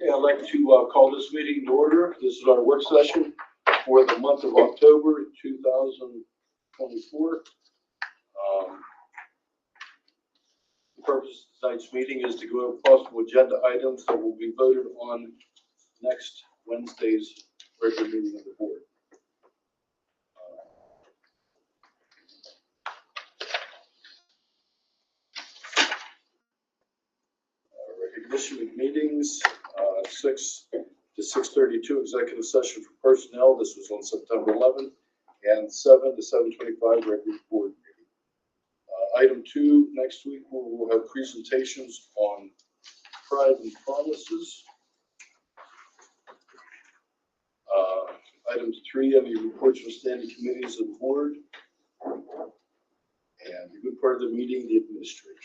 Okay, I'd like to call this meeting to order. This is our work session for the month of October 2024. The purpose of tonight's meeting is to go over possible agenda items that will be voted on next Wednesday's regular meeting of the board. Recognition of meetings, 6 to 6:32 executive session for personnel. This was on September 11th, and 7 to 7:25 regular board meeting. Item 2, next week we will have presentations on pride and promises. Item 3, any reports from standing committees of the board. And the good part of the meeting, the administration.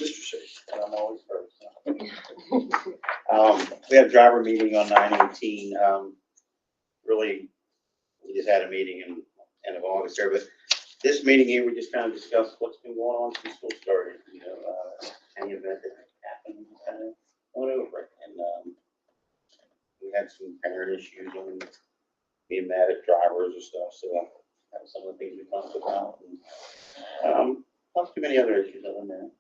Mr. Shea. I'm always first. We had a driver meeting on 9/18. Really, we just had a meeting in end of August there, but this meeting here, we just kind of discussed what's been going on since school started. You know, any event that happened, we kind of went over it, and we had some parent issues and being mad at drivers and stuff. So that was some of the things we talked about. And, not too many other issues other than that.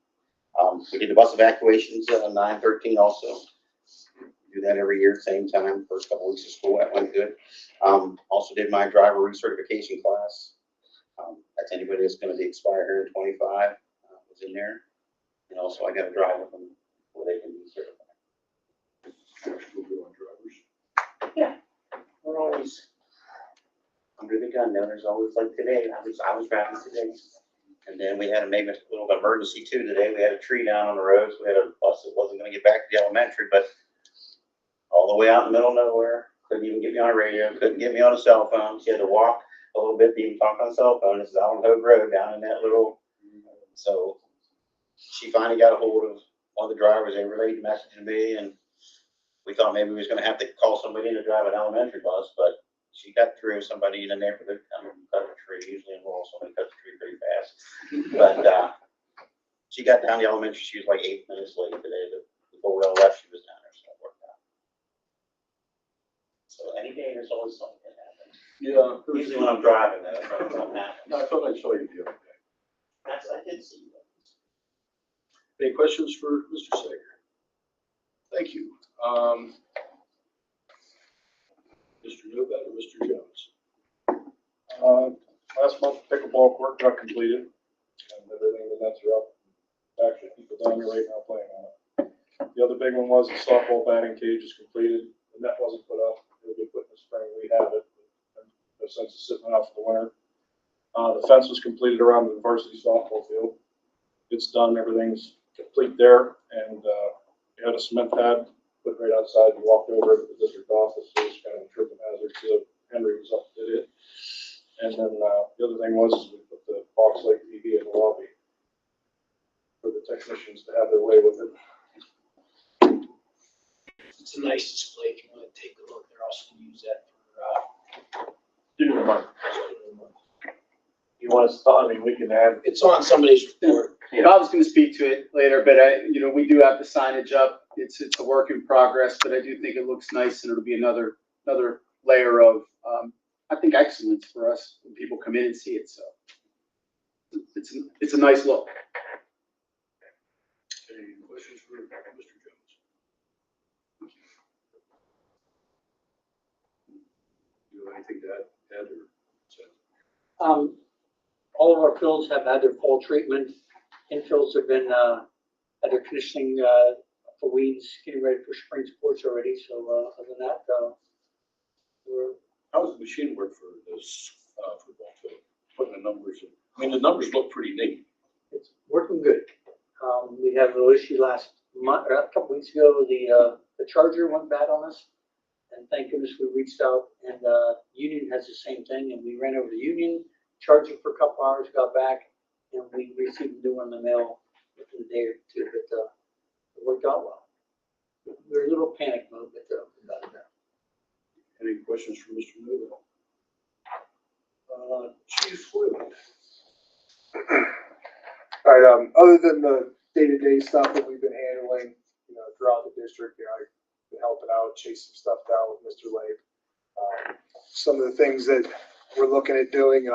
We did the bus evacuations on 9/13 also. Do that every year, same time, first couple weeks of school. That went good. Also did my driver recertification class. That's anybody that's going to be expired here in 25 was in there. And also I got to drive with them before they can be certified. Yeah, we're always under the gun. Now there's always like today. I was driving today. And then we had maybe a little emergency too today. We had a tree down on the road, so we had a bus that wasn't going to get back to the elementary, but all the way out in the middle of nowhere. Couldn't even get me on a radio, couldn't get me on a cell phone. She had to walk a little bit to even talk on a cell phone. This is out on Hogue Road down in that little. So she finally got a hold of one of the drivers. They relayed the message to me, and we thought maybe we was going to have to call somebody in to drive an elementary bus, but she got through somebody in the neighborhood coming and cut a tree. Usually in rural, somebody cuts a tree pretty fast. But she got down the elementary. She was like 8 minutes late today. Before we all left, she was down there, so it worked out. So any day, there's always something that happens. Yeah. Usually when I'm driving, though, something happens. No, I thought I saw you the other day. I did see you. Any questions for Mr. Sager? Thank you. Mr. Novak or Mr. Jones? Last month, pickleball court got completed, and everything, the nets are up. Actually, people down here right now playing on it. The other big one was the softball batting cage is completed. The net wasn't put up. It'll be put in the spring. We have it. No sense of sitting out for the winter. The fence was completed around the varsity softball field. It's done. Everything's complete there, and we had a cement pad put right outside. We walked over to the district office. So it was kind of a tripping hazard. So Henry was up and did it. And then the other thing was we put the box light TV in the lobby for the technicians to have their way with it. It's a nice display. If you want to take a look, they're also going to use that for. You want to start? I mean, we can add. It's on somebody's report. Yeah, I was going to speak to it later, but we do have the signage up. It's a work in progress, but I do think it looks nice, and it'll be another layer of, I think, excellence for us when people come in and see it. So it's a nice look. Any questions for Mr. Jones? Do you have anything to add or say? All of our fills have had their fall treatment. Infills have been had their conditioning for weeds, getting ready for spring sports already. So other than that, How does the machine work for this football field? Putting the numbers in. I mean, the numbers look pretty neat. it's working good. We had a little issue last month, or a couple weeks ago. The charger went bad on us, and thank goodness we reached out. And Union has the same thing, and we ran over to Union, charged it for a couple hours, got back, and we received a new one in the mail within a day or two. But it worked out well. We were in a little panic mode, but we got it done. Any questions for Mr. Newell? Chief Floyd. All right, other than the day-to-day stuff that we've been handling, throughout the district. You know, I've been helping out, chasing stuff down with Mr. Labe. Some of the things that we're looking at doing,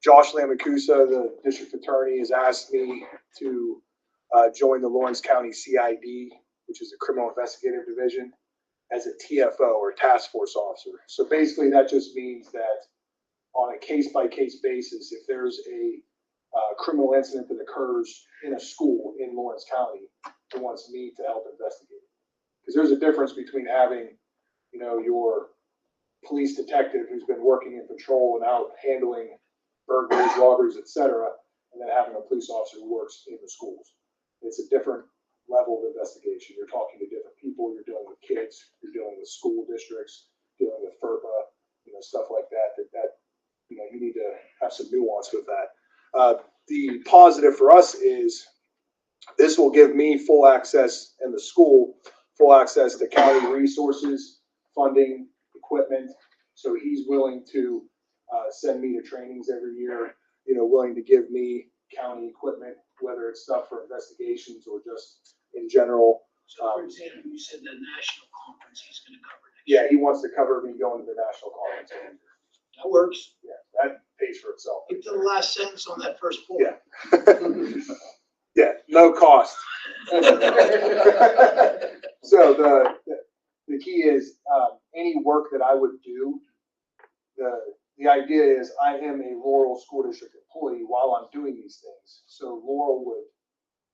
Josh Lamacusa, the district attorney, has asked me to join the Lawrence County CID, which is a criminal investigative division, as a TFO or task force officer. So basically that just means that on a case-by-case basis, if there's a criminal incident that occurs in a school in Lawrence County, he wants me to help investigate it. Because there's a difference between having, you know, your police detective who's been working in patrol and out handling burglaries, robberies, etc., and then having a police officer who works in the schools. It's a different level of investigation. You're talking to different people. You're dealing with kids. You're dealing with school districts. Dealing with FERPA, you know, stuff like that. That you know, you need to have some nuance with that. The positive for us is this will give me full access in the school, full access to county resources, funding, equipment. So he's willing to send me to trainings every year, you know, willing to give me county equipment, whether it's stuff for investigations or just in general. So for example, you said the national conference he's gonna cover next year. Yeah, he wants to cover me going to the national conference. That works. Yeah, that pays for itself. Get to the last sentence on that first point. Yeah. Yeah, no cost. So the key is any work that I would do, the idea is I am a Laurel School District employee while I'm doing these things. So Laurel would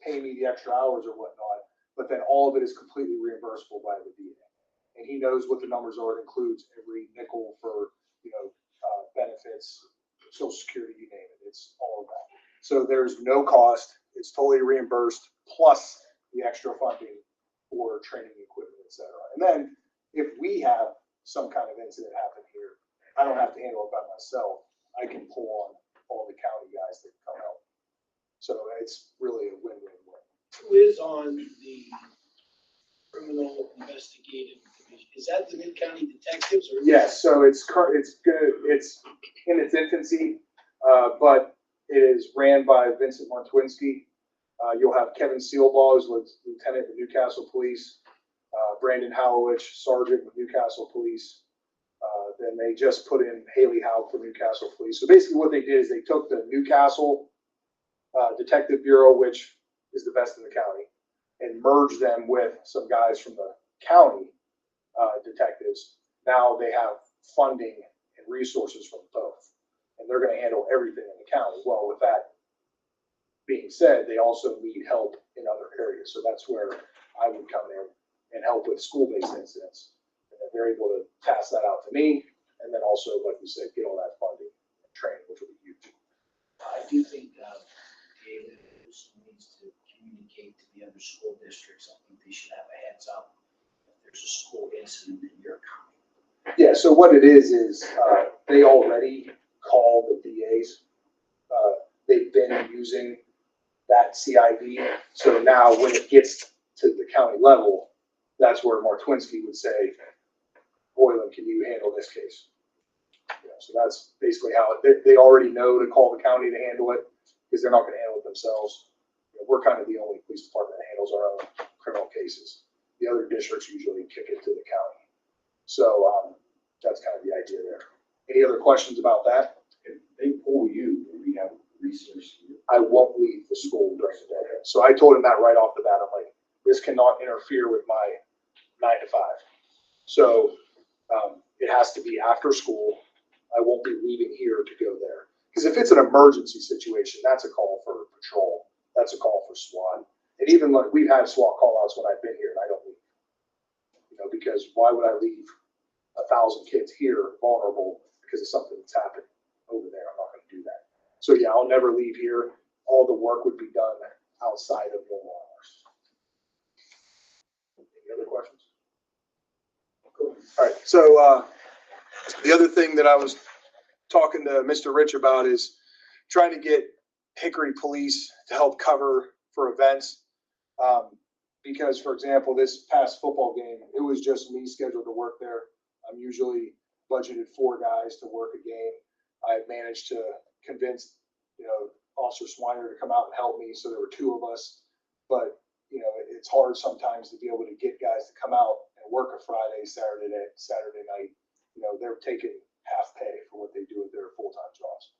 pay me the extra hours or whatnot, but then all of it is completely reimbursable by the VA. And he knows what the numbers are. It includes every nickel for, you know, benefits, Social Security, you name it. It's all of that. So there's no cost. It's totally reimbursed, plus the extra funding for training equipment, et cetera. And then if we have some kind of incident happen here, I don't have to handle it by myself. I can pull on all the county guys that come help. So it's really a win-win-win. Who is on the criminal investigative division? Is that the mid-county detectives or? Yes, so it's good. It's in its infancy, but it is ran by Vincent Martwinski. You'll have Kevin Sealbaugh, who's lieutenant with Newcastle Police, Brandon Howowich, sergeant with Newcastle Police. Then they just put in Haley Howe for Newcastle Police. So basically what they did is they took the Newcastle Detective Bureau, which is the best in the county, and merged them with some guys from the county detectives. Now they have funding and resources from both, and they're going to handle everything in the county. Well, with that being said, they also need help in other areas. So that's where I would come in and help with school-based incidents. And they're able to pass that out to me, and then also, like we said, get all that funding and training, which will be huge. I do think David also needs to communicate to the other school districts. I think they should have a heads up if there's a school incident in your county. Yeah, so what it is they already call the DAs. They've been using that CID. So now when it gets to the county level, that's where Martwinski would say, Boylan, can you handle this case? Yeah, so that's basically how they already know to call the county to handle it because they're not going to handle it themselves. You know, we're kind of the only police department that handles our own criminal cases. The other districts usually kick it to the county. So that's kind of the idea there. Any other questions about that? If they pull you, do we have resources? I won't leave the school during the day. So I told him that right off the bat. I'm like, this cannot interfere with my 9 to 5. So it has to be after school. I won't be leaving here to go there. Because if it's an emergency situation, that's a call for patrol. That's a call for SWAT. And even like we've had SWAT call outs when I've been here and I don't leave. You know, because why would I leave 1,000 kids here vulnerable because of something that's happened over there? I'm not going to do that. So yeah, I'll never leave here. All the work would be done outside of normal hours. Any other questions? Cool. All right. So the other thing that I was talking to Mr. Rich about is trying to get Hickory Police to help cover for events. Because, for example, this past football game, it was just me scheduled to work there. I'm usually budgeted 4 guys to work a game. I managed to convince, Officer Swiner to come out and help me. So there were 2 of us. But, it's hard sometimes to be able to get guys to come out and work a Friday, Saturday night. You know, they're taking half pay for what they do with their full-time jobs.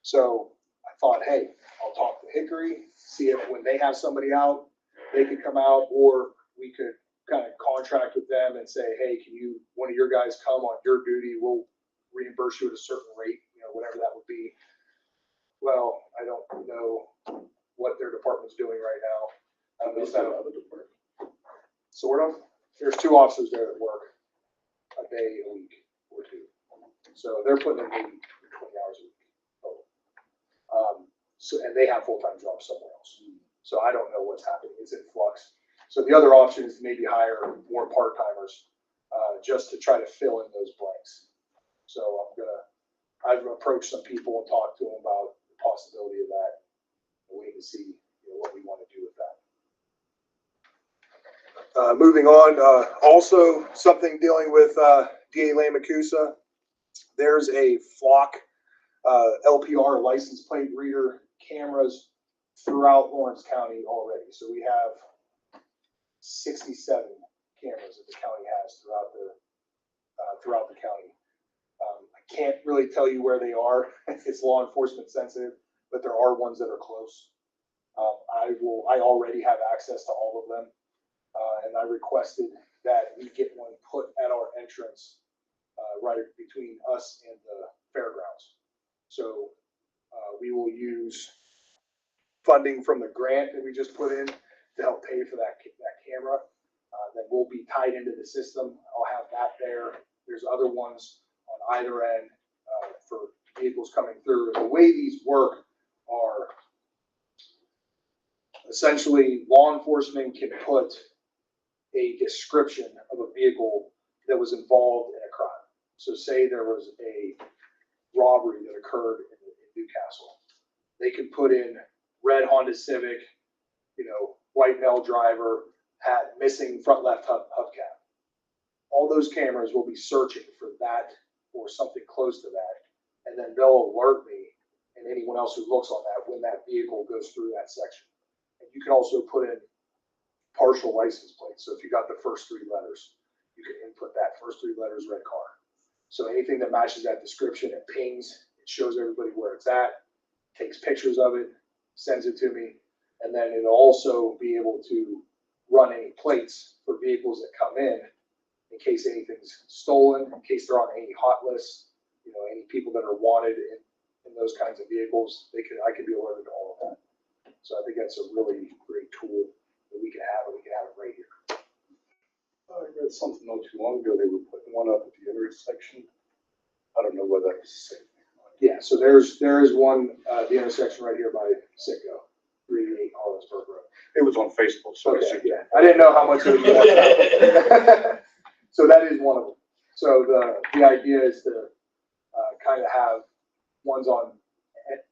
So I thought, hey, I'll talk to Hickory, see if when they have somebody out, they could come out, or we could kind of contract with them and say, hey, can you, one of your guys come on your duty, we'll reimburse you at a certain rate, you know, whatever that would be. Well, I don't know what their department's doing right now. I don't know if that other department. Sort of. There's 2 officers there that work a day a week or 2. So they're putting in maybe 20 hours a week total. So, and they have full-time jobs somewhere else. So I don't know what's happening. It's in flux. So the other option is to maybe hire more part-timers, just to try to fill in those blanks. So I've approached some people and talked to them about the possibility of that. And waiting to see, you know, what we want to do with that. Moving on, also something dealing with DA Lamacusa. There's a flock LPR license plate reader cameras throughout Lawrence County already. So we have 67 cameras that the county has throughout the county. I can't really tell you where they are. It's law enforcement sensitive, but there are ones that are close. I already have access to all of them. And I requested that we get one put at our entrance, right between us and the fairgrounds. So we will use funding from the grant that we just put in to help pay for that camera. Then we'll be tied into the system. I'll have that there. There's other ones on either end for vehicles coming through. And the way these work are essentially law enforcement can put a description of a vehicle that was involved in a crime. So say there was a robbery that occurred in Newcastle. They could put in red Honda Civic, you know, white male driver, had missing front left hubcap. All those cameras will be searching for that or something close to that. And then they'll alert me and anyone else who looks on that when that vehicle goes through that section. And you can also put in partial license plates. So if you got the first 3 letters, you can input that first 3 letters, red car. So anything that matches that description, it pings, it shows everybody where it's at, takes pictures of it, sends it to me, and then it'll also be able to run any plates for vehicles that come in case anything's stolen, in case they're on any hot lists, you know, any people that are wanted in those kinds of vehicles, I could be alerted to all of that. So I think that's a really great tool that we can have, and we can have it right here. I read something not too long ago, they were putting one up at the intersection. I don't know whether that was the same thing. Yeah, so there is one, the intersection right here by Sitco, 388 Harlesburg Road. It was on Facebook, so I Okay, assumed. yeah, I didn't know how much it was. So that is one of them. So the idea is to kind of have ones on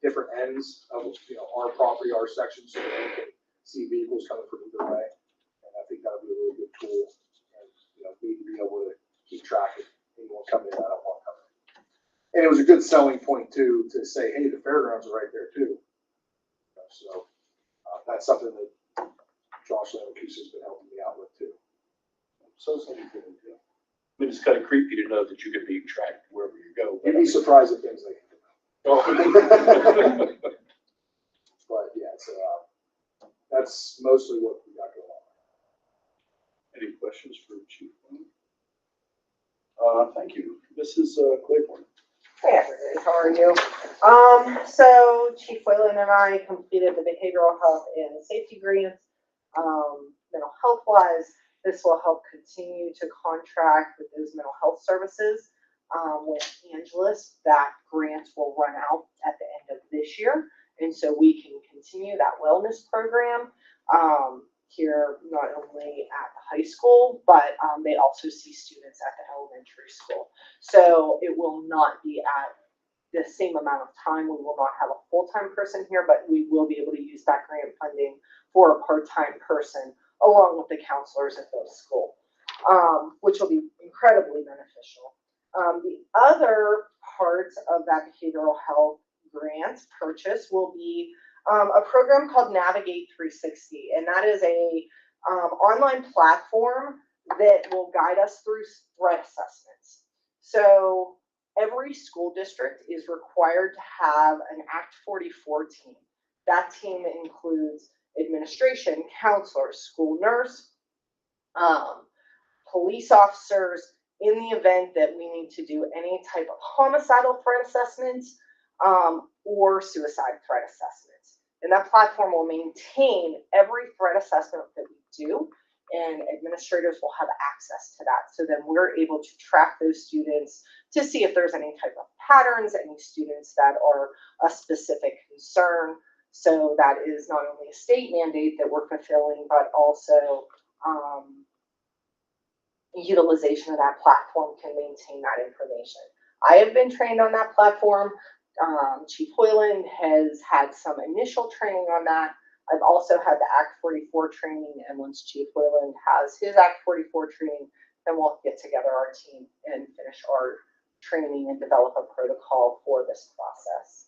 different ends of, you know, our property, our section, so that we can see vehicles coming from either way. And I think that would be a really good tool. And, you know, we be able to keep track of anyone coming in, I don't want coming in. And it was a good selling point too, to say, hey, the fairgrounds are right there too. So that's something that Josh Lamacusa has been helping me out with too. So it's something good, yeah. I mean, it's kind of creepy to know that you could be tracked wherever you go. You'd be surprised at things they can do. Oh. But yeah, so that's mostly what we got going on. Any questions for Chief? Thank you. Mrs. Claiborne. Hey everybody, how are you? So Chief Whalen and I completed the behavioral health and safety grants. Mental health wise, this will help continue to contract with those mental health services with Angelus. That grant will run out at the end of this year. And so we can continue that wellness program here, not only at the high school, but they also see students at the elementary school. So it will not be at the same amount of time. We will not have a full-time person here, but we will be able to use that grant funding for a part-time person along with the counselors at those schools, which will be incredibly beneficial. The other part of that behavioral health grant purchase will be a program called Navigate 360, and that is a online platform that will guide us through threat assessments. So every school district is required to have an Act 44 team. That team includes administration, counselors, school nurse, police officers, in the event that we need to do any type of homicidal threat assessments or suicide threat assessments. And that platform will maintain every threat assessment that we do, and administrators will have access to that. So then we're able to track those students to see if there's any type of patterns, any students that are a specific concern. So that is not only a state mandate that we're fulfilling, but also utilization of that platform can maintain that information. I have been trained on that platform. Chief Hoyland has had some initial training on that. I've also had the Act 44 training, and once Chief Hoyland has his Act 44 training, then we'll get together our team and finish our training and develop a protocol for this process.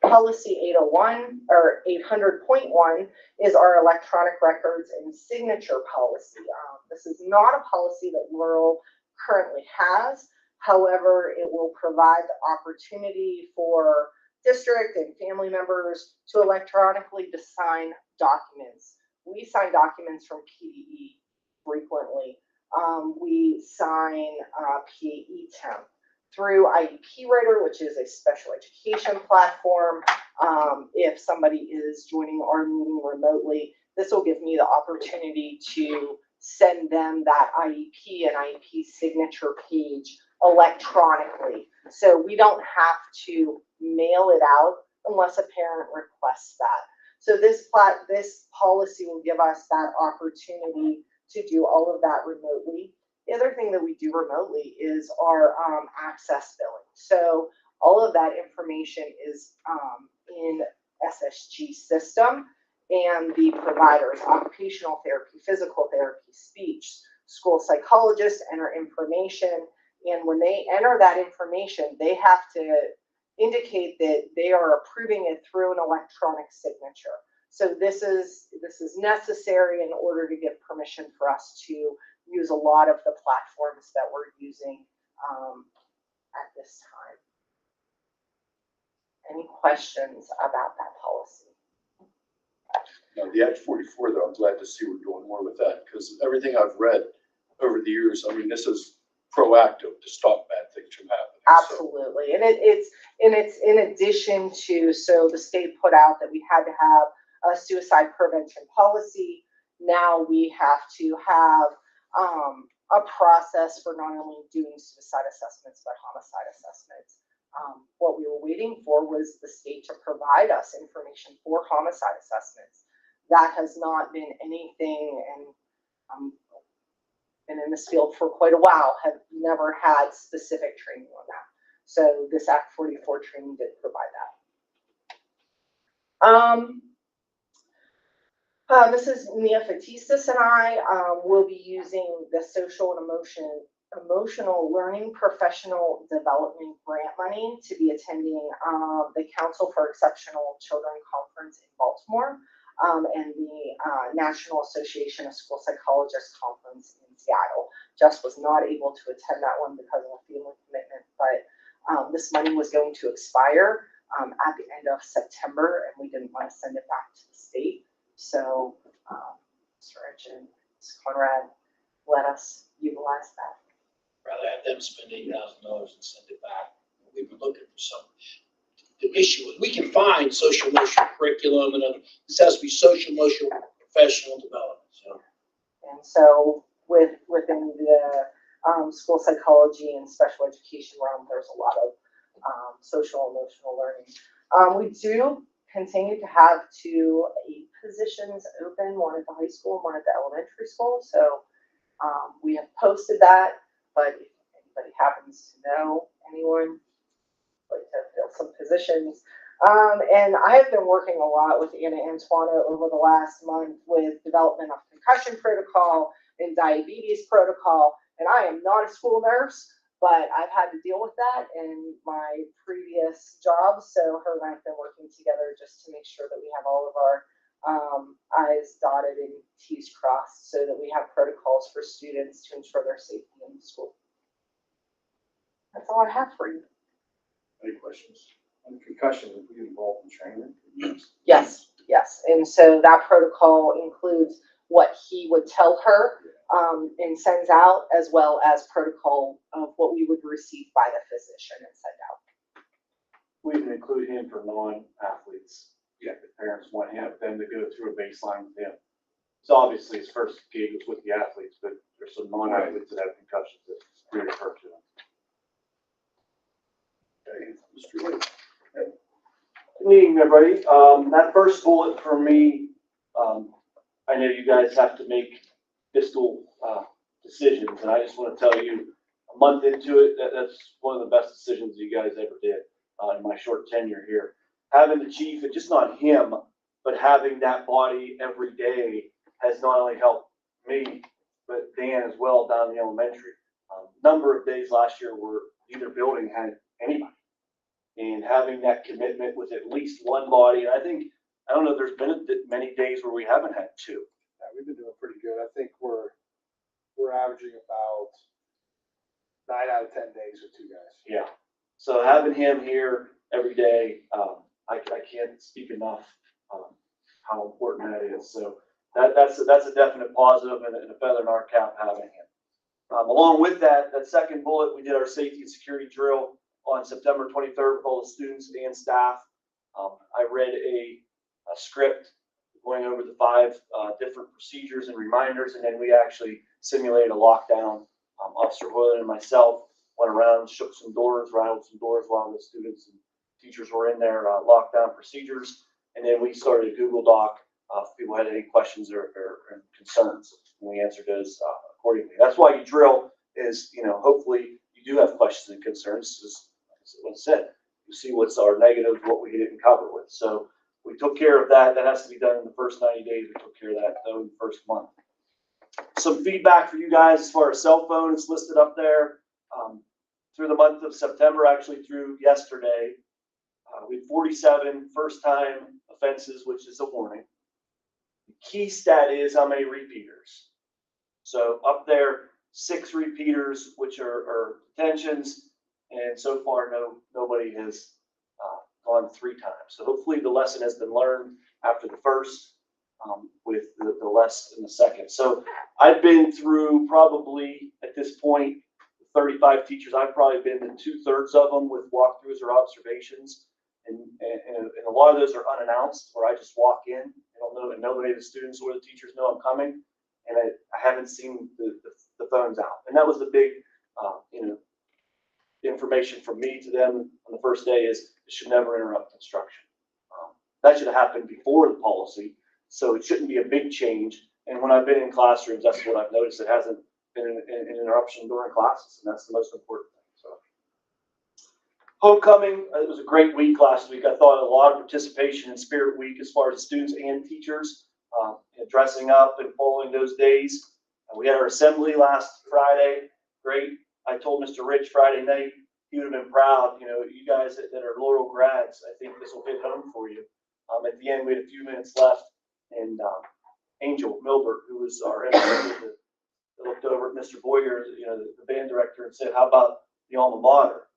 Policy 801 or 800.1 is our electronic records and signature policy. This is not a policy that Laurel currently has. However, it will provide the opportunity for district and family members to electronically sign documents. We sign documents from PDE frequently. We sign PAE temp through IEP Writer, which is a special education platform. If somebody is joining our meeting remotely, this will give me the opportunity to send them that IEP and IEP signature page electronically. So we don't have to mail it out unless a parent requests that. So this policy will give us that opportunity to do all of that remotely. The other thing that we do remotely is our access billing. So all of that information is in SSG system, and the providers, occupational therapy, physical therapy, speech, school psychologists enter information. And when they enter that information, they have to indicate that they are approving it through an electronic signature. So this is necessary in order to give permission for us to use a lot of the platforms that we're using at this time. Any questions about that policy? Now, the Act 44, though, I'm glad to see we're doing more with that, because everything I've read over the years, I mean, this is proactive to stop bad things from happening. Absolutely, and it's in addition to, so the state put out that we had to have a suicide prevention policy. Now we have to have a process for not only doing suicide assessments, but homicide assessments. What we were waiting for was the state to provide us information for homicide assessments. That has not been anything, and been in this field for quite a while, have never had specific training on that. So this Act 44 training did provide that. This is Mia Fatistas and I will be using the social and emotional learning professional development grant money to be attending the Council for Exceptional Children Conference in Baltimore and the National Association of School Psychologists Conference in Seattle. Jess was not able to attend that one because of a family commitment, but this money was going to expire at the end of September, and we didn't want to send it back to the state. So Mr. Rich and Ms. Conrad let us utilize that. Rather have them spend $8,000 and send it back. We've been looking for some. The issue is we can find social emotional curriculum and other. This has to be social emotional professional development. So. And so within the school psychology and special education realm, there's a lot of social emotional learning. We do continue to have 2 AID positions open, one at the high school and one at the elementary school. So we have posted that, but if anybody happens to know anyone like to fill some positions. And I have been working a lot with Anna Antuano over the last month with development of concussion protocol and diabetes protocol. And I am not a school nurse, but I've had to deal with that in my previous jobs. So her and I have been working together just to make sure that we have all of our I's dotted and T's crossed so that we have protocols for students to ensure their safety in the school. That's all I have for you. Any questions? On concussion, would we involved in training? Yes, yes. And so that protocol includes what he would tell her and sends out, as well as protocol of what we would receive by the physician and send out. We can include him for non-athletes. Yeah, if parents want them to go through a baseline with him. So obviously his first gig was with the athletes, but there's some non-athletes that have concussions that we refer to them. Okay, Mr. Lee. Good evening, everybody. That first bullet for me, I know you guys have to make fiscal decisions, and I just want to tell you, a month into it, that's one of the best decisions you guys ever did in my short tenure here. Having the chief, and just not him, but having that body every day has not only helped me, but Dan as well down in the elementary. Number of days last year where either building had anybody. And having that commitment with at least one body, and I don't know, there's been many days where we haven't had two. Yeah, we've been doing pretty good. I think we're averaging about 9 out of 10 days with 2 guys. Yeah. So having him here every day, I can't speak enough how important that is. So that's a definite positive and a feather in our cap having him. Along with that second bullet, we did our safety and security drill on September 23rd with all the students and staff. I read a script going over the 5 different procedures and reminders, and then we actually simulated a lockdown. Officer Hoyland and myself went around, shook some doors, rattled some doors while the students and teachers were in their lockdown procedures, and then we started a Google Doc if people had any questions or concerns, and we answered those accordingly. That's why you drill is, hopefully you do have questions and concerns. As what said, you see what's our negative, what we didn't cover with. So we took care of that. That has to be done in the first 90 days. We took care of that though in the first month. Some feedback for you guys as far as cell phone, it's listed up there. Through the month of September, actually through yesterday, we had 47 first-time offenses, which is a warning. The key stat is how many repeaters. So up there, 6 repeaters, which are detentions, and so far nobody has gone 3 times. So hopefully the lesson has been learned after the first, with the less in the second. So I've been through probably at this point 35 teachers. I've probably been to 2/3 of them with walkthroughs or observations, and a lot of those are unannounced, where I just walk in, I don't know, and nobody of the students or the teachers know I'm coming, and I haven't seen the phones out. And that was the big, information from me to them on the first day is it should never interrupt instruction. That should have happened before the policy, so it shouldn't be a big change. And when I've been in classrooms, that's what I've noticed. It hasn't been an interruption during classes, and that's the most important thing. So, homecoming, it was a great week last week. I thought a lot of participation in Spirit Week as far as students and teachers, dressing up and following those days. We had our assembly last Friday. Great. I told Mr. Rich Friday night, he would have been proud. You guys that are Laurel grads, I think this will hit home for you. At the end, we had a few minutes left, and Angel Milbert, who was our editor, looked over at Mr. Boyer, the band director, and said, "How about the alma mater?"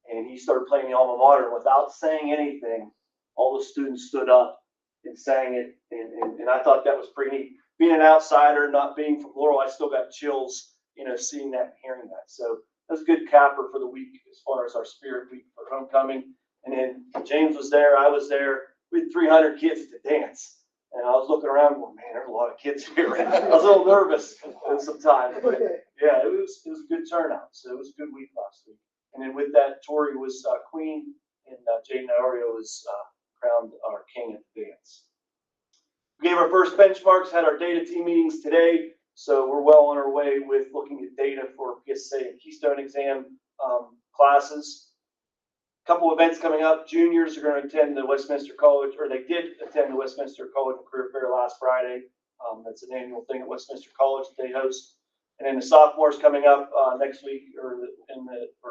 And he started playing the alma mater, and without saying anything, all the students stood up and sang it, and I thought that was pretty neat. Being an outsider, not being from Laurel, I still got chills, seeing that and hearing that. So that's a good capper for the week as far as our Spirit Week for homecoming. And then James was there, I was there. We had 300 kids at the dance. And I was looking around going, man, there's a lot of kids here. I was a little nervous sometimes, but yeah, it was a good turnout. So it was a good week last week. And then with that, Tori was queen, and Jay Nario was crowned our king at the dance. We gave our first benchmarks, had our data team meetings today. So we're well on our way with looking at data for PSA and Keystone exam classes. A couple events coming up. Juniors are going to attend the Westminster College, or they did attend the Westminster College Career Fair last Friday. That's an annual thing at Westminster College that they host. And then the sophomores coming up next week are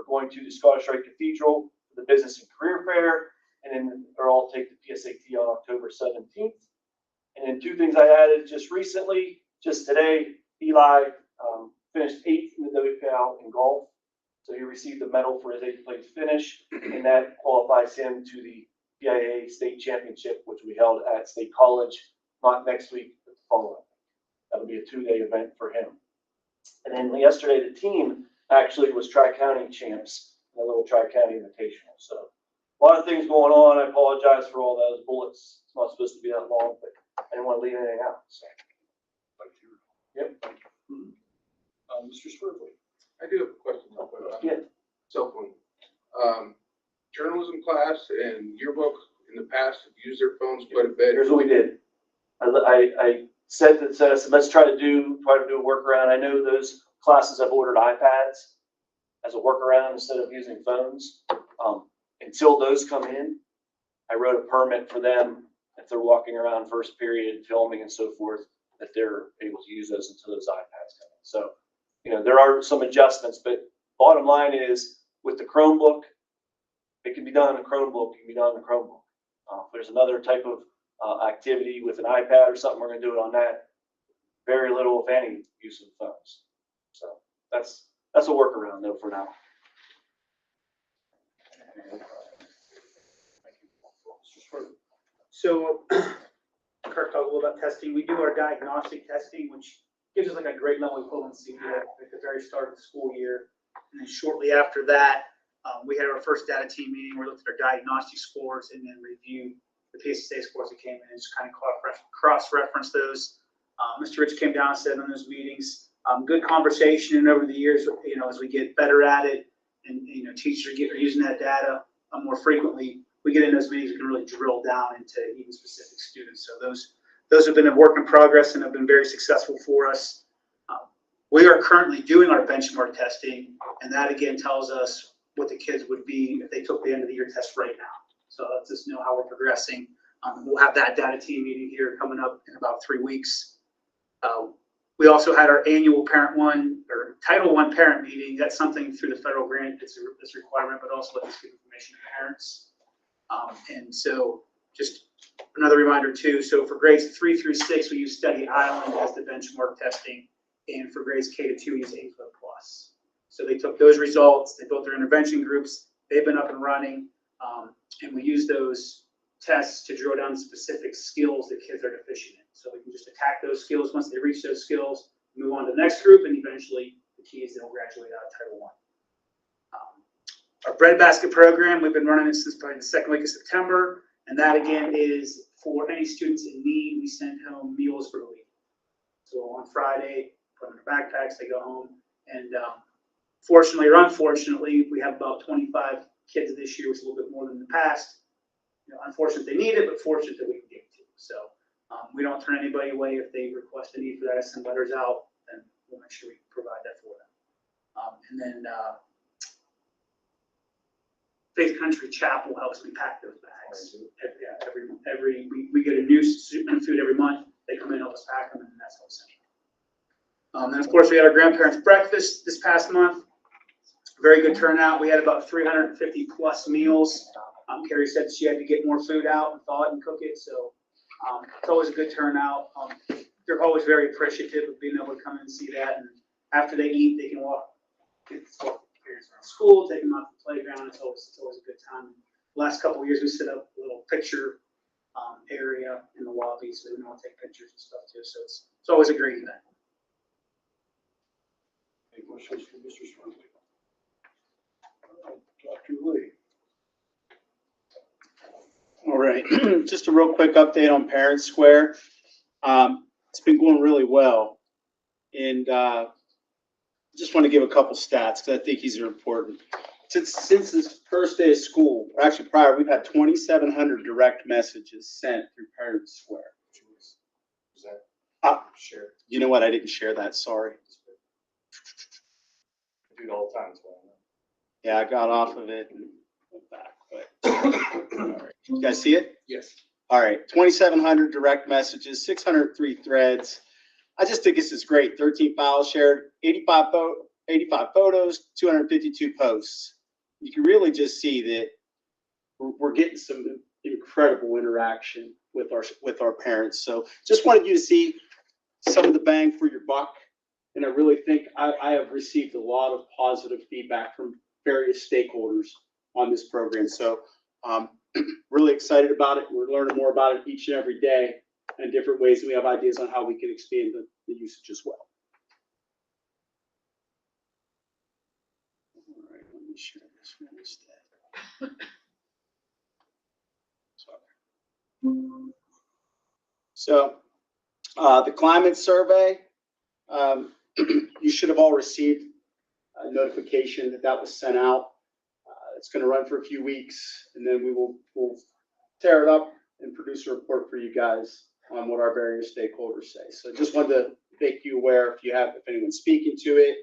going to the Scottish Rite Cathedral for the Business and Career Fair, and then they'll all take the PSAT on October 17th. And then two things I added just recently, just today, Eli finished 8th in the WPL in golf. So he received a medal for his 8th place finish, and that qualifies him to the PIA State Championship, which we held at State College, not next week, but the following. That'll be a 2-day event for him. And then yesterday, the team actually was Tri-County champs in a little Tri-County Invitational. So a lot of things going on. I apologize for all those bullets. It's not supposed to be that long, but I didn't want to leave anything out. So. Yep. Mr. Swervely. I do have a question real quick on Yeah. cell phone. Journalism class and yearbook in the past have used their phones quite a bit. Here's what we did. I said that let's try to do a workaround. I know those classes have ordered iPads as a workaround instead of using phones. Until those come in, I wrote a permit for them if they're walking around first period, filming and so forth, that they're able to use those until those iPads come in. So, there are some adjustments, but bottom line is with the Chromebook, it can be done in a Chromebook, it can be done in a Chromebook. If there's another type of activity with an iPad or something, we're going to do it on that. Very little, if any, use of phones. So that's a workaround though for now. So Kirk talked a little about testing. We do our diagnostic testing, which gives us like a grade level equivalency at the very start of the school year. And then shortly after that, we had our first data team meeting. We looked at our diagnostic scores and then reviewed the PSSA scores that came in and just kind of cross-reference those. Mr. Rich came down and said on those meetings, good conversation, and over the years, as we get better at it and, teachers are using that data more frequently, we get in those meetings, we can really drill down into even specific students. So those have been a work in progress and have been very successful for us. We are currently doing our benchmark testing, and that again tells us what the kids would be if they took the end of the year test right now. So lets us know how we're progressing. We'll have that data team meeting here coming up in about 3 weeks. We also had our annual Title I parent meeting. That's something through the federal grant. It's a requirement, but also let's give information to parents. And so just another reminder too. So for grades 3 through 6, we use Study Island as the benchmark testing. And for grades K to 2, we use 8 Foot Plus. So they took those results, they built their intervention groups, they've been up and running. And we use those tests to drill down specific skills that kids are deficient in. So we can just attack those skills. Once they reach those skills, move on to the next group, and eventually the key is they'll graduate out of Title I. Our breadbasket program, we've been running it since probably the second week of September. And that again is for any students in need, we send home meals for the week. So on Friday, put them in their backpacks, they go home. And fortunately or unfortunately, we have about 25 kids this year, which is a little bit more than the past. Unfortunate they need it, but fortunate that we can give it to them. So we don't turn anybody away if they request a need for that. Send letters out, and we'll make sure we provide that for them. And then Faith Country Chapel helps me pack those bags. Every we get a new food every month. They come in and help us pack them, and that's how we send them. Then of course we had our grandparents' breakfast this past month. Very good turnout. We had about 350 plus meals. Carrie said she had to get more food out and thaw it and cook it. So it's always a good turnout. They're always very appreciative of being able to come in and see that. And after they eat, they can walk parents around school, take them out to the playground. It's always a good time. The last couple of years, we set up a little picture area in the lobby so they can all take pictures and stuff too. So it's always a great event. Any questions for Mr. Swervely? Dr. Lee. All right, just a real quick update on Parent Square. It's been going really well. And just want to give a couple stats because I think these are important. Since this first day of school, or actually prior, we've had 2,700 direct messages sent through Parent Square. Is that shared? You know what? I didn't share that. Sorry. I do it all the time. Yeah, I got off of it and went back. But all right. You guys see it? Yes. All right. 2,700 direct messages, 603 threads. I just think this is great. 13 files shared, 85 photos, 252 posts. You can really just see that we're getting some incredible interaction with our parents. So just wanted you to see some of the bang for your buck. And I really think I have received a lot of positive feedback from various stakeholders on this program. So really excited about it. We're learning more about it each and every day in different ways. And we have ideas on how we can expand the usage as well. All right, let me share this one instead. So the climate survey, you should have all received a notification that was sent out. It's going to run for a few weeks, and then we'll tear it up and produce a report for you guys on what our various stakeholders say. So just wanted to make you aware if anyone's speaking to it,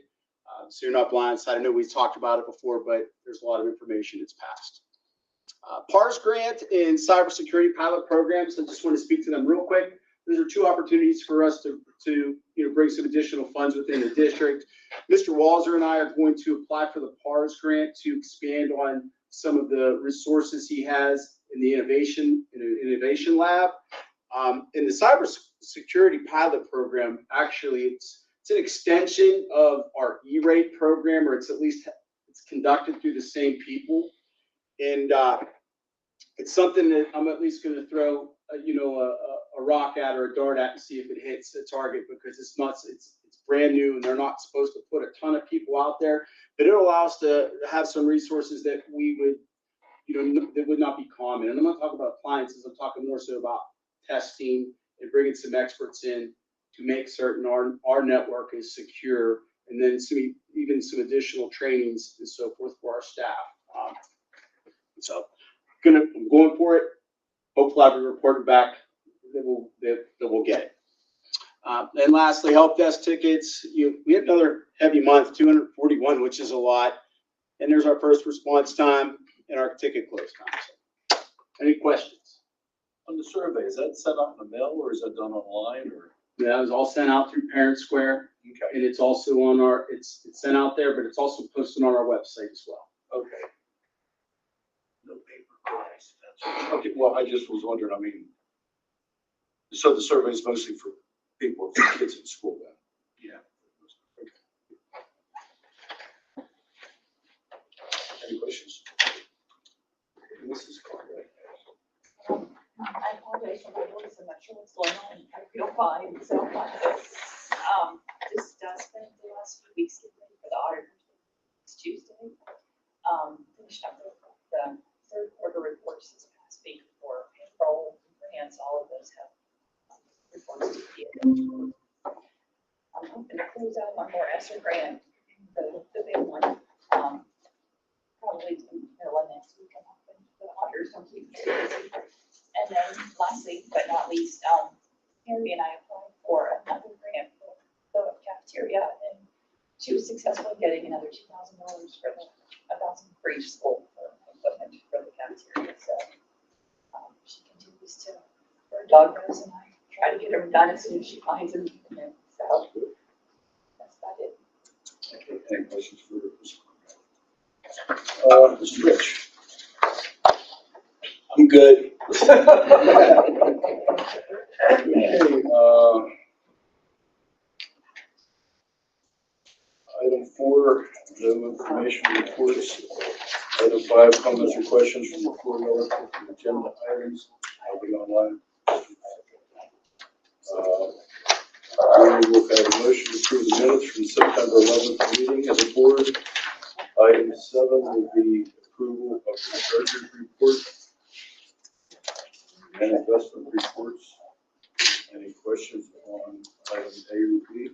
so you're not blindsided. I know we talked about it before, but there's a lot of information that's passed. PARS grant and cybersecurity pilot programs. I just want to speak to them real quick. Those are two opportunities for us to bring some additional funds within the district. Mr. Walzer and I are going to apply for the PARS grant to expand on some of the resources he has in the innovation lab. In the cybersecurity pilot program, actually, it's an extension of our E-rate program, or it's conducted through the same people. And it's something that I'm at least going to throw, a rock at or a dart at and see if it hits the target, because it's brand new and they're not supposed to put a ton of people out there. But it'll allow us to have some resources that we would, that would not be common. And I'm not talking about appliances. I'm talking more so about testing and bringing some experts in to make certain our network is secure, and then even some additional trainings and so forth for our staff. So I'm going for it. Hopefully I'll be reporting back that we'll get it. And lastly, help desk tickets. We had another heavy month, 241, which is a lot. And there's our first response time and our ticket close time. So, any questions? On the survey, is that sent out in the mail or is that done online or? That was all sent out through Parent Square. Okay. And it's also on it's sent out there, but it's also posted on our website as well. Okay. No paper. Okay, well, I just was wondering, so the survey is mostly for people, for kids in school then? Yeah. Okay. Any questions? Mrs. Conway. I apologize for my voice, I'm not sure what's going on, I feel fine, so, just, spent the last few weeks getting ready for the audit. It's Tuesday. Finished up the third quarter reports this past week for payroll, grants, all of those have reports to be in. I'm hoping to close out one more ESSER grant, the big one, probably in the middle of next week. I'm hoping the auditors don't keep me busy. And then lastly, but not least, Harry and I applied for another grant for the cafeteria, and she was successful in getting another $2,000 for $1,000 for each school for equipment for the cafeteria. So she continues to, her dog knows, and I try to get them done as soon as she finds them. So that's about it. Okay, any questions for Mr. Rich? I'm good. Okay, item 4, no information reports. Item 5, comments or questions from the floor relative to agenda items. I'll be online. We will have a motion to approve the minutes from September 11th meeting as a board. Item 7 will be approval of the treasurer's report and investment reports. Any questions on item A or B?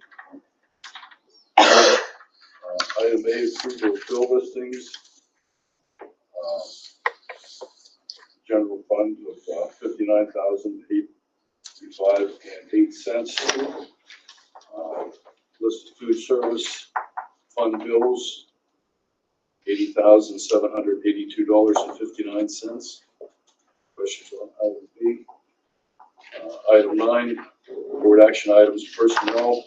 Item A, approval of bill listings. General fund of $59,805.08. List of food service fund bills, $80,782.59. Questions on item B? Item 9, board action items, personnel.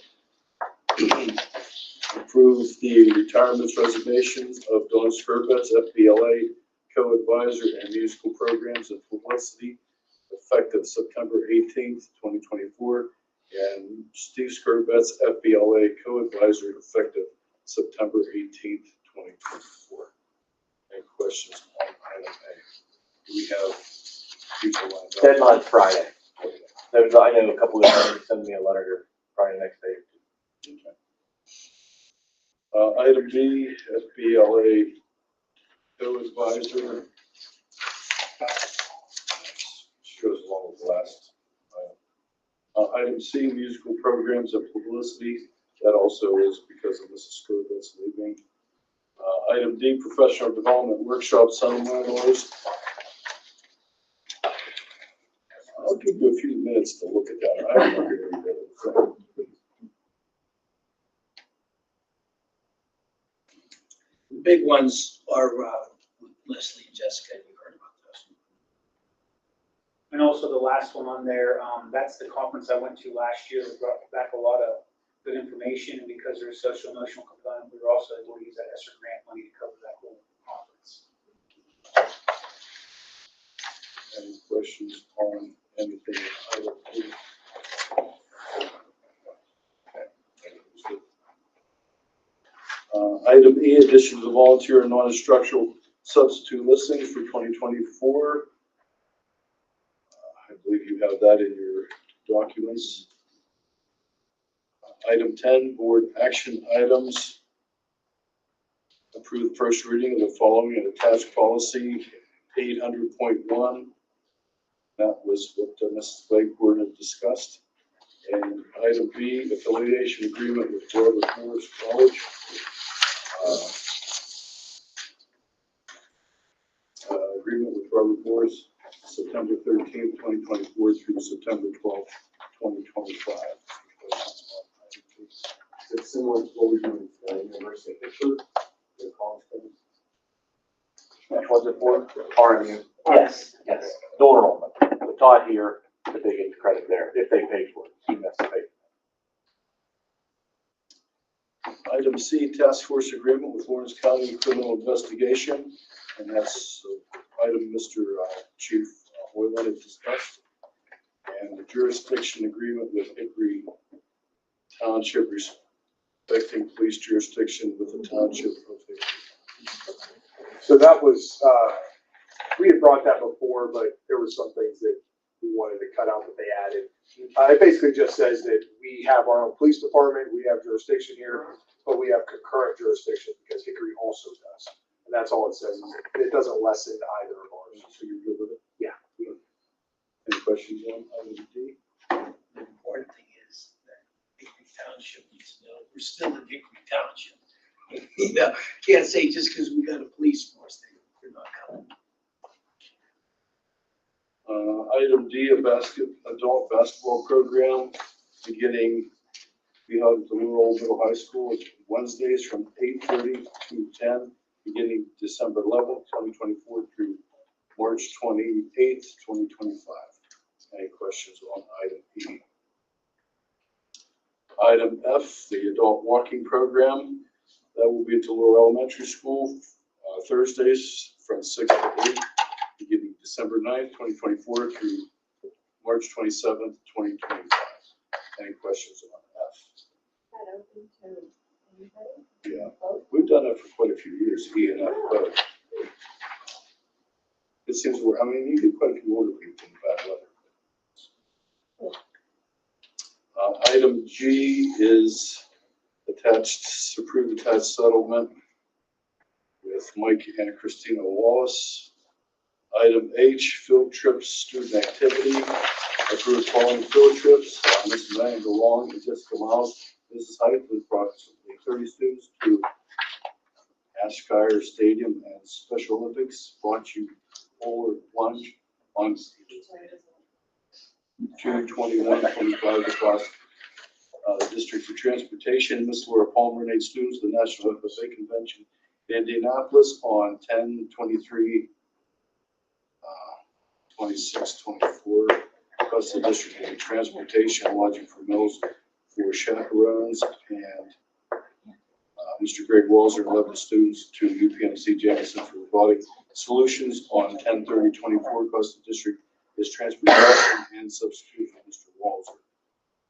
Approve the retirement resignation of Dawn Scurbetz, FBLA, co-advisor and musical programs and publicity effective September 18th, 2024. And Steve Skurbetz, FBLA co-advisor effective September 18th, 2024. Any questions on item A? Do we have people lined up? Deadline's Friday. There's, I know a couple of them send me a letter here Friday next day. Okay. Item B, FBLA co-advisor. Goes along with the last item. Item C, musical programs and publicity. That also is because of Mrs. Skurbetz leaving. Item D, professional development workshop seminars. I'll give you a few minutes to look at that. I haven't read it. The big ones are Leslie and Jessica, you heard about those. And also the last one on there, that's the conference I went to last year. We brought back a lot of good information, and because there's social emotional component, we were also able to use that ESSER grant money to cover that whole conference. Any questions on anything? Item E, addition to the volunteer and non-instructional substitute listings for 2024. I believe you have that in your documents. Item 10, board action items. Approve first reading of the following and attached policy 800.1. That was what Mrs. Blakeford had discussed. And item B, affiliation agreement with Robert Morris College. Agreement with Robert Morris, September 13th, 2024 through September 12th, 2025. It's similar to what we do with the University of Pittsburgh, the college thing. Which was it for? RMU. Yes, yes. Dual enrollment. The taught here, but they get the credit there if they pay for it. Student has to pay. Item C, task force agreement with Lawrence County Criminal Investigation, and that's item Mr. Chief Hoyland had discussed. And the jurisdiction agreement with Hickory Township respecting police jurisdiction with the Township of Hickory. So that was, we had brought that before, but there were some things that we wanted to cut out that they added. It basically just says that we have our own police department, we have jurisdiction here, but we have concurrent jurisdiction because Hickory also does. And that's all it says. It doesn't lessen either of ours. So you're good with it? Yeah. Any questions on item D? The important thing is that Hickory Township needs to know we're still in Hickory Township. You know, can't say just because we got a police force, they're not coming. Item D, adult basketball program beginning behind the Little Middle High School Wednesdays from 8:30 to 10, beginning December 11th, 2024 through March 28th, 2025. Any questions on item E? Item F, the adult walking program. That will be at Delaware Elementary School, Thursdays from 6 to 8, beginning December 9th, 2024 through March 27th, 2025. Any questions on That open to anybody? F? Yeah, we've done it for quite a few years, E and F, but it seems I mean, you get quite a few older people in bad weather. Item G is attached, approved attached settlement with Mike and Christina Wallace. Item H, field trips, student activity. Approved following field trips. Mrs. Amanda Long and Jessica Miles, Mrs. Height, with approximately 30 students to Ashkire Stadium and Special Olympics, bocce, bowler, plunge on June 21, 25 across the District for Transportation. Miss Laura Palmer and 8 students to the National FFA Convention in Indianapolis on 10/23, 26, 24. Across the District for Transportation, lodging for meals for chaperones, and Mr. Greg Walzer and 11 students to UPMC Jackson for robotic Solutions on 10/30/24 because the district is transportation and substitute for Mr. Walzer.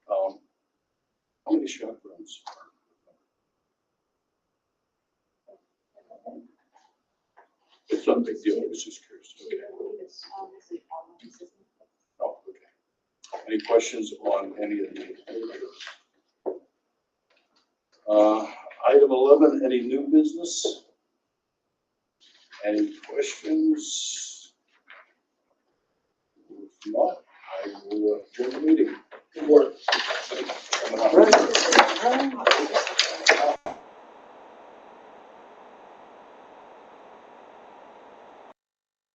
How many chaperones? It's not a big deal, I was just curious. Okay. Oh, okay. Any questions on any of these? Item 11, any new business? Any questions? If not, I will adjourn the meeting.